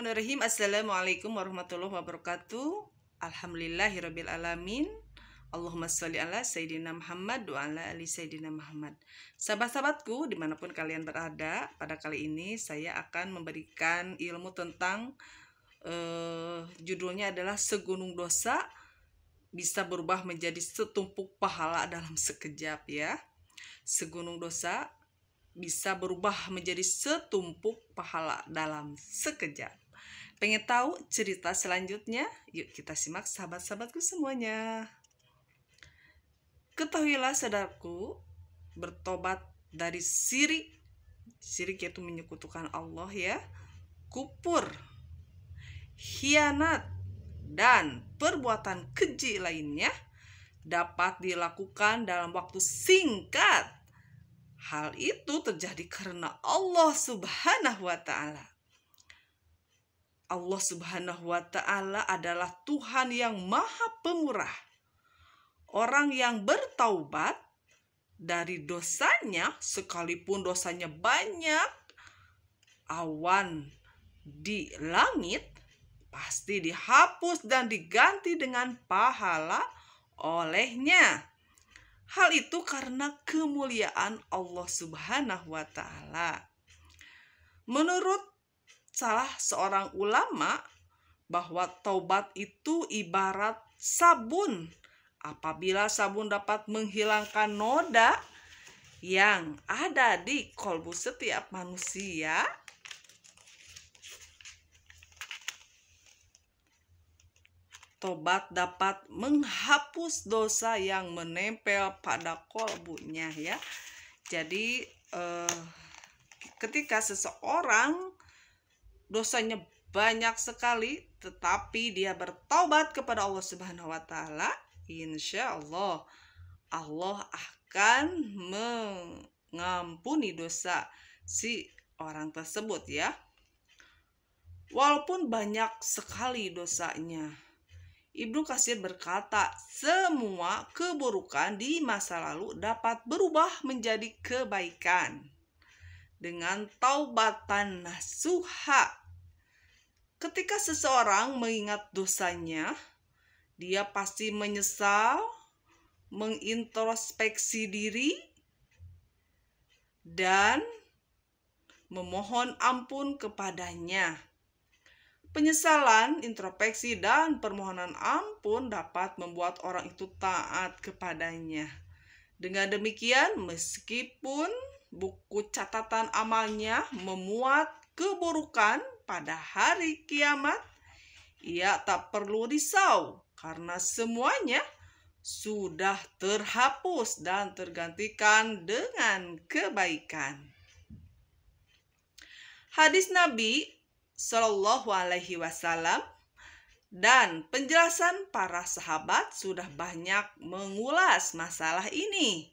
Bismillahirrahmanirrahim. Assalamualaikum warahmatullahi wabarakatuh. Alhamdulillahirabbil alamin. Allahumma sholli ala Sayyidina Muhammad wa ala ali Sayyidina Muhammad. Sahabat-sahabatku dimanapun kalian berada, pada kali ini saya akan memberikan ilmu tentang judulnya adalah segunung dosa bisa berubah menjadi setumpuk pahala dalam sekejap ya. Segunung dosa bisa berubah menjadi setumpuk pahala dalam sekejap. Pengen tahu cerita selanjutnya? Yuk kita simak sahabat-sahabatku semuanya. Ketahuilah saudaraku, bertobat dari syirik yaitu menyekutukan Allah ya, kufur, khianat, dan perbuatan keji lainnya dapat dilakukan dalam waktu singkat. Hal itu terjadi karena Allah Subhanahu wa Ta'ala. Allah Subhanahu wa Ta'ala adalah Tuhan yang Maha Pemurah. Orang yang bertaubat dari dosanya, sekalipun dosanya banyak, awan di langit pasti dihapus dan diganti dengan pahala olehnya. Hal itu karena kemuliaan Allah Subhanahu wa Ta'ala. Menurut salah seorang ulama, bahwa taubat itu ibarat sabun. Apabila sabun dapat menghilangkan noda yang ada di kolbu setiap manusia, tobat dapat menghapus dosa yang menempel pada kolbunya ya. Jadi ketika seseorang dosanya banyak sekali tetapi dia bertaubat kepada Allah Subhanahu wa Ta'ala, insya Allah Allah akan mengampuni dosa si orang tersebut ya. Walaupun banyak sekali dosanya, Ibnu Katsir berkata, semua keburukan di masa lalu dapat berubah menjadi kebaikan dengan taubatan nasuha. Ketika seseorang mengingat dosanya, dia pasti menyesal, mengintrospeksi diri, dan memohon ampun kepadanya. Penyesalan, introspeksi, dan permohonan ampun dapat membuat orang itu taat kepadanya. Dengan demikian, meskipun buku catatan amalnya memuat keburukan pada hari kiamat, ia tak perlu risau karena semuanya sudah terhapus dan tergantikan dengan kebaikan. Hadis Nabi Shallallahu Alaihi Wasallam dan penjelasan para sahabat sudah banyak mengulas masalah ini.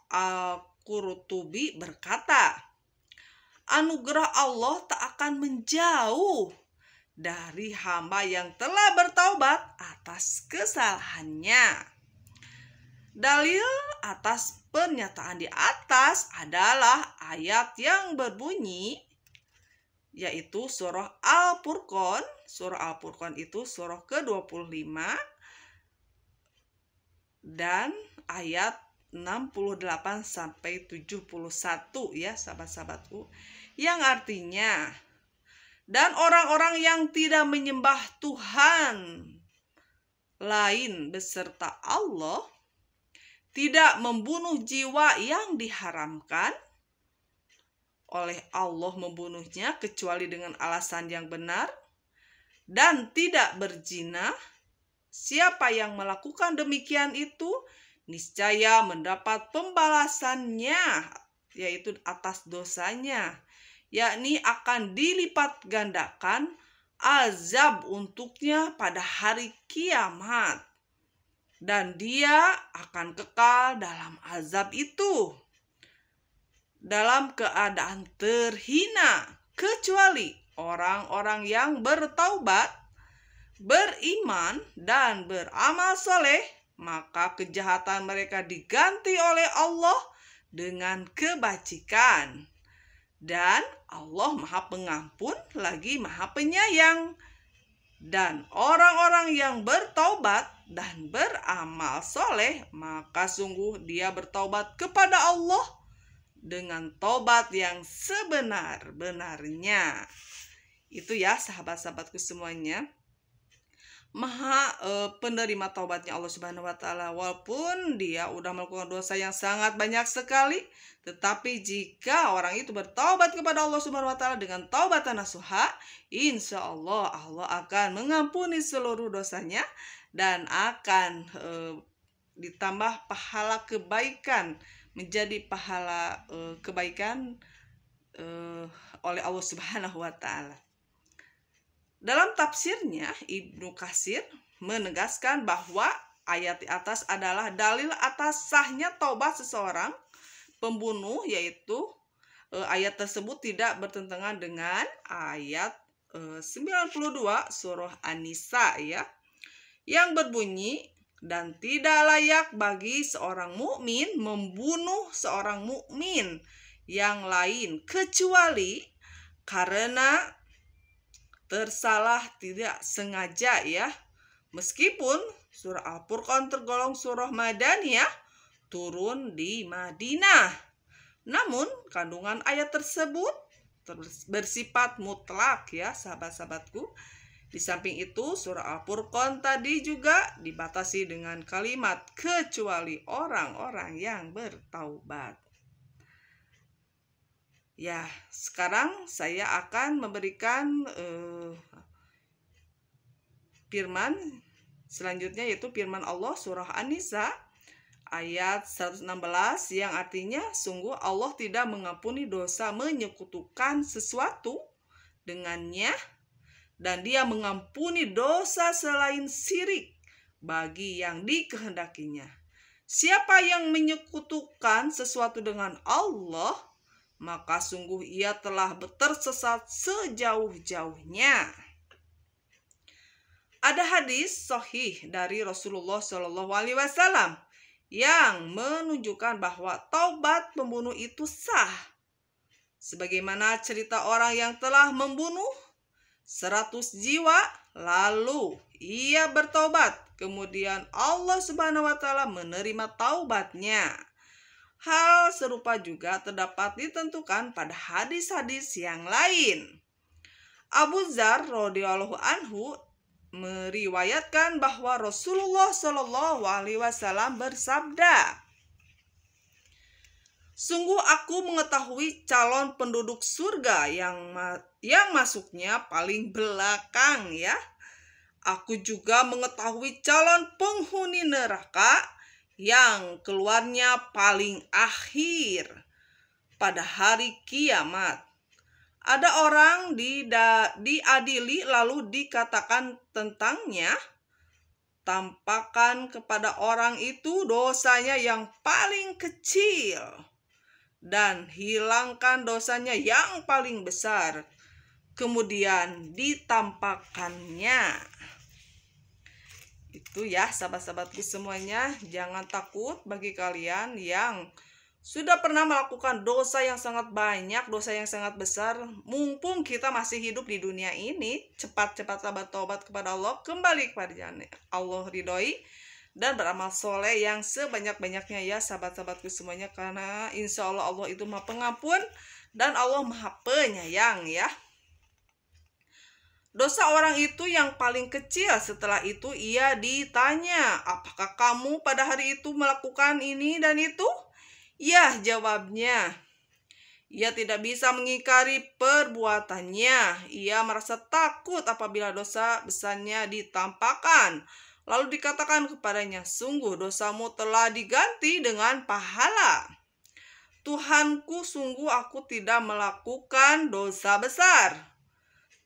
Al-Qurtubi berkata, anugerah Allah tak akan menjauh dari hamba yang telah bertaubat atas kesalahannya. Dalil atas pernyataan di atas adalah ayat yang berbunyi, yaitu surah Al-Furqan. Surah Al-Furqan itu surah ke-25 dan ayat 68 sampai 71 ya sahabat-sahabatku, yang artinya, dan orang-orang yang tidak menyembah Tuhan lain beserta Allah, tidak membunuh jiwa yang diharamkan oleh Allah membunuhnya kecuali dengan alasan yang benar, dan tidak berzina, siapa yang melakukan demikian itu niscaya mendapat pembalasannya, yaitu atas dosanya, yakni akan dilipat gandakan azab untuknya pada hari kiamat, dan dia akan kekal dalam azab itu dalam keadaan terhina, kecuali orang-orang yang bertaubat, beriman, dan beramal soleh, maka kejahatan mereka diganti oleh Allah dengan kebajikan. Dan Allah Maha Pengampun lagi Maha Penyayang. Dan orang-orang yang bertaubat dan beramal soleh, maka sungguh dia bertaubat kepada Allah dengan taubat yang sebenar-benarnya. Itu ya sahabat-sahabatku semuanya. Maha penerima taubatnya Allah Subhanahu wa taala, walaupun dia udah melakukan dosa yang sangat banyak sekali, tetapi jika orang itu bertaubat kepada Allah Subhanahu wa taala dengan taubatan nasuha, insya Allah Allah akan mengampuni seluruh dosanya dan akan ditambah pahala kebaikan, menjadi pahala kebaikan oleh Allah Subhanahu wa taala. Dalam tafsirnya, Ibnu Katsir menegaskan bahwa ayat di atas adalah dalil atas sahnya taubat seseorang pembunuh, yaitu ayat tersebut tidak bertentangan dengan ayat 92 surah An-Nisa ya, yang berbunyi, dan tidak layak bagi seorang mukmin membunuh seorang mukmin yang lain kecuali karena tersalah tidak sengaja ya. Meskipun surah Al-Furqan tergolong surah Madaniyah, turun di Madinah, namun kandungan ayat tersebut bersifat mutlak ya sahabat-sahabatku. Di samping itu surah Al-Furqan tadi juga dibatasi dengan kalimat kecuali orang-orang yang bertaubat. Ya, sekarang saya akan memberikan firman selanjutnya, yaitu firman Allah surah An-Nisa ayat 116 yang artinya, sungguh Allah tidak mengampuni dosa menyekutukan sesuatu dengannya, dan dia mengampuni dosa selain syirik bagi yang dikehendakinya. Siapa yang menyekutukan sesuatu dengan Allah, maka sungguh ia telah tersesat sejauh-jauhnya. Ada hadis sahih dari Rasulullah SAW yang menunjukkan bahwa taubat pembunuh itu sah. Sebagaimana cerita orang yang telah membunuh 100 jiwa, lalu ia bertobat, kemudian Allah Subhanahu wa taala menerima taubatnya. Hal serupa juga terdapat ditentukan pada hadis-hadis yang lain. Abu Dzar radhiyallahu anhu meriwayatkan bahwa Rasulullah Shallallahu alaihi wasallam bersabda, sungguh aku mengetahui calon penduduk surga yang masuknya paling belakang ya. Aku juga mengetahui calon penghuni neraka yang keluarnya paling akhir pada hari kiamat. Ada orang diadili lalu dikatakan tentangnya, tampakkan kepada orang itu dosanya yang paling kecil dan hilangkan dosanya yang paling besar, kemudian ditampakkannya. Itu ya sahabat-sahabatku semuanya, jangan takut bagi kalian yang sudah pernah melakukan dosa yang sangat banyak, dosa yang sangat besar. Mumpung kita masih hidup di dunia ini, cepat-cepat bertobat kepada Allah, kembali kepada Allah ridhoi, dan beramal soleh yang sebanyak-banyaknya ya sahabat-sahabatku semuanya. Karena insya Allah Allah itu Maha Pengampun dan Allah Maha Penyayang ya. Dosa orang itu yang paling kecil. Setelah itu ia ditanya, apakah kamu pada hari itu melakukan ini dan itu? Ya, jawabnya. Ia tidak bisa mengingkari perbuatannya. Ia merasa takut apabila dosa besarnya ditampakkan. Lalu dikatakan kepadanya, sungguh dosamu telah diganti dengan pahala. Tuhanku, sungguh aku tidak melakukan dosa besar,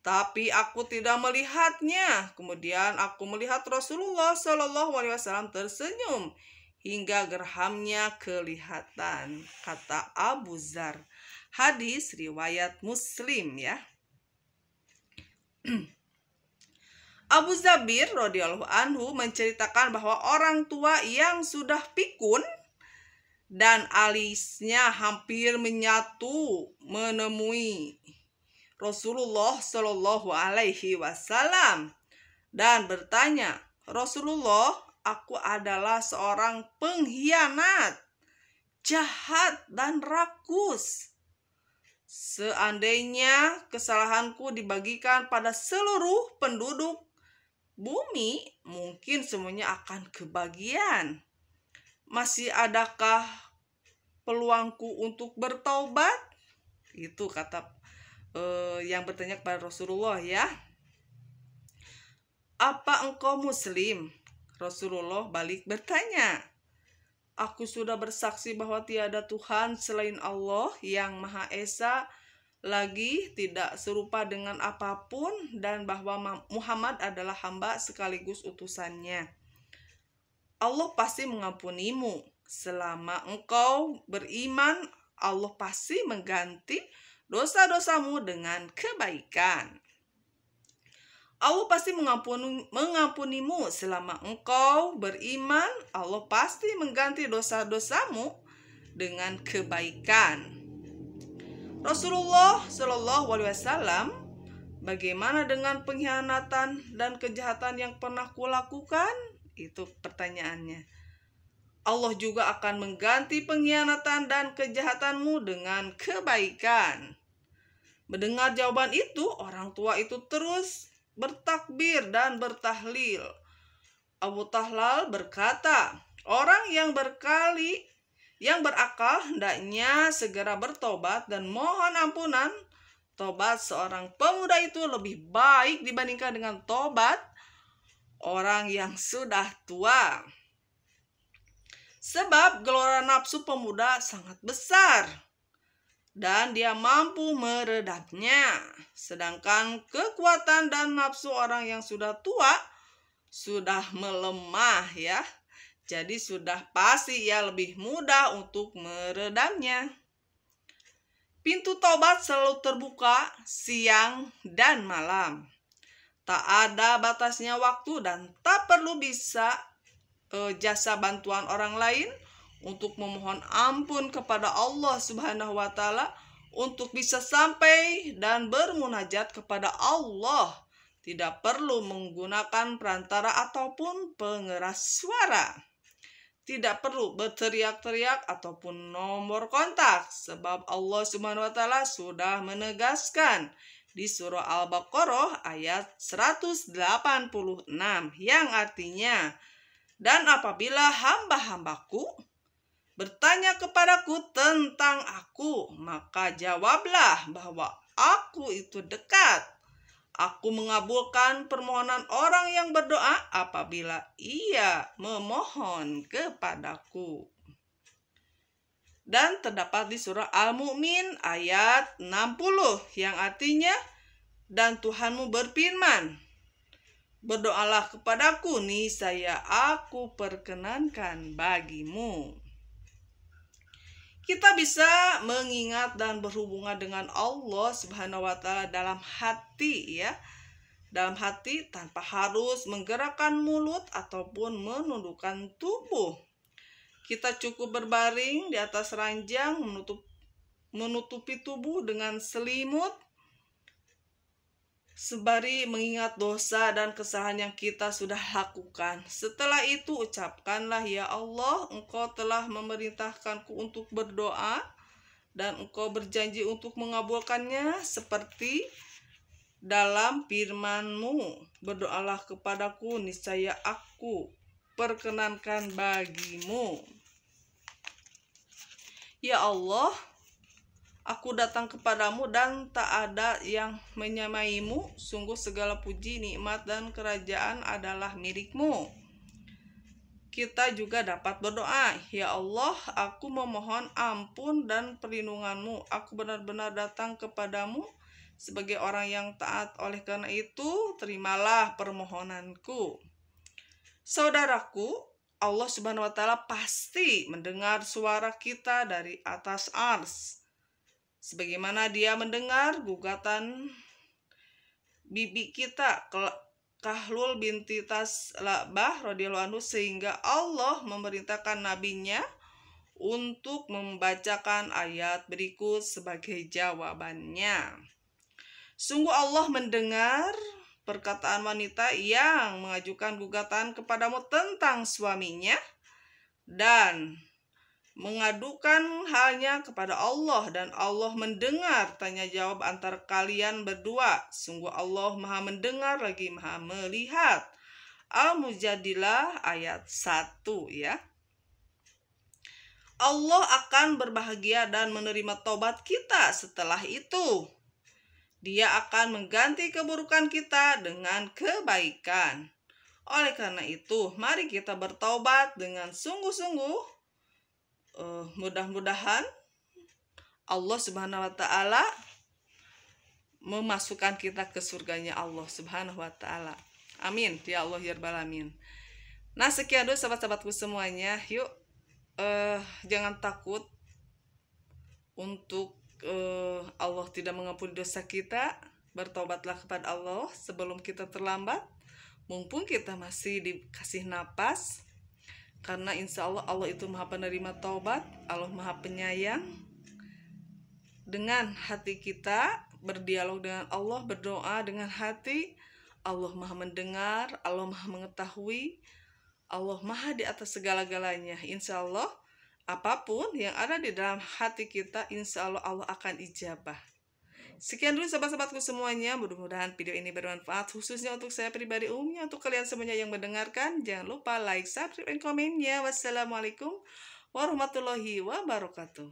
tapi aku tidak melihatnya. Kemudian aku melihat Rasulullah SAW tersenyum hingga gerhamnya kelihatan, kata Abu Dzar. Hadis riwayat Muslim ya. Abu Zabir radhiyallahu anhu menceritakan bahwa orang tua yang sudah pikun dan alisnya hampir menyatu menemui Rasulullah Shallallahu Alaihi Wasallam dan bertanya, Rasulullah, aku adalah seorang pengkhianat, jahat dan rakus. Seandainya kesalahanku dibagikan pada seluruh penduduk bumi, mungkin semuanya akan kebagian. Masih adakah peluangku untuk bertaubat? Itu kata yang bertanya kepada Rasulullah ya. Apa engkau muslim? Rasulullah balik bertanya, aku sudah bersaksi bahwa tiada Tuhan selain Allah yang Maha Esa, lagi tidak serupa dengan apapun, dan bahwa Muhammad adalah hamba sekaligus utusannya. Allah pasti mengampunimu. Selama engkau beriman, Allah pasti mengganti dosa-dosamu dengan kebaikan. Allah pasti mengampunimu. Selama engkau beriman, Allah pasti mengganti dosa-dosamu dengan kebaikan. Rasulullah Shallallahu Alaihi Wasallam, bagaimana dengan pengkhianatan dan kejahatan yang pernah kulakukan? Itu pertanyaannya. Allah juga akan mengganti pengkhianatan dan kejahatanmu dengan kebaikan. Mendengar jawaban itu, orang tua itu terus bertakbir dan bertahlil. Abu Tahlal berkata, orang yang berakal hendaknya segera bertobat dan mohon ampunan. Tobat seorang pemuda itu lebih baik dibandingkan dengan tobat orang yang sudah tua. Sebab gelora nafsu pemuda sangat besar dan dia mampu meredamnya. Sedangkan kekuatan dan nafsu orang yang sudah tua sudah melemah ya. Jadi sudah pasti ya lebih mudah untuk meredamnya. Pintu taubat selalu terbuka siang dan malam. Tak ada batasnya waktu dan tak perlu bisa jasa bantuan orang lain untuk memohon ampun kepada Allah Subhanahu wa Ta'ala untuk bisa sampai dan bermunajat kepada Allah. Tidak perlu menggunakan perantara ataupun pengeras suara. Tidak perlu berteriak-teriak ataupun nomor kontak, sebab Allah Subhanahu wa Ta'ala sudah menegaskan di surah Al-Baqarah ayat 186 yang artinya, dan apabila hamba-hambaku bertanya kepadaku tentang aku, maka jawablah bahwa aku itu dekat. Aku mengabulkan permohonan orang yang berdoa apabila ia memohon kepadaku. Dan terdapat di surah Al-Mu'min ayat 60 yang artinya, dan Tuhanmu berfirman, berdoalah kepadaku, niscaya aku perkenankan bagimu. Kita bisa mengingat dan berhubungan dengan Allah Subhanahu wa Ta'ala dalam hati ya. Dalam hati tanpa harus menggerakkan mulut ataupun menundukkan tubuh. Kita cukup berbaring di atas ranjang, menutupi tubuh dengan selimut, sembari mengingat dosa dan kesalahan yang kita sudah lakukan. Setelah itu ucapkanlah, ya Allah, Engkau telah memerintahkanku untuk berdoa dan Engkau berjanji untuk mengabulkannya seperti dalam firman-Mu. Berdoalah kepadaku, niscaya aku perkenankan bagimu. Ya Allah, aku datang kepadamu dan tak ada yang menyamaimu. Sungguh segala puji, nikmat, dan kerajaan adalah milik-Mu. Kita juga dapat berdoa, ya Allah, aku memohon ampun dan perlindungan-Mu. Aku benar-benar datang kepadamu sebagai orang yang taat. Oleh karena itu, terimalah permohonanku. Saudaraku, Allah Subhanahu wa Ta'ala pasti mendengar suara kita dari atas ars. Sebagaimana Dia mendengar gugatan bibi kita, Kahlul binti Taslabah radhiyallahu anhu, sehingga Allah memerintahkan nabinya untuk membacakan ayat berikut sebagai jawabannya. Sungguh Allah mendengar perkataan wanita yang mengajukan gugatan kepadamu tentang suaminya dan mengadukan halnya kepada Allah, dan Allah mendengar tanya jawab antara kalian berdua. Sungguh Allah Maha mendengar lagi Maha melihat. Al-Mujadilah ayat 1 ya. Allah akan berbahagia dan menerima tobat kita. Setelah itu, Dia akan mengganti keburukan kita dengan kebaikan. Oleh karena itu, mari kita bertobat dengan sungguh-sungguh. Mudah-mudahan Allah Subhanahu wa Ta'ala memasukkan kita ke surganya Allah Subhanahu wa Ta'ala. Amin ya Allah ya Rabbal alamin. Nah, sekian dulu sahabat-sahabatku semuanya. Yuk, jangan takut untuk Allah tidak mengampuni dosa kita. Bertobatlah kepada Allah sebelum kita terlambat, mumpung kita masih dikasih napas. Karena insya Allah, Allah itu Maha penerima taubat, Allah Maha penyayang. Dengan hati kita berdialog dengan Allah, berdoa dengan hati, Allah Maha mendengar, Allah Maha mengetahui, Allah Maha di atas segala-galanya. Insya Allah, apapun yang ada di dalam hati kita, insya Allah Allah akan ijabah. Sekian dulu sahabat-sahabatku semuanya. Mudah-mudahan video ini bermanfaat, khususnya untuk saya pribadi, umumnya untuk kalian semuanya yang mendengarkan. Jangan lupa like, subscribe, dan komennya. Wassalamualaikum warahmatullahi wabarakatuh.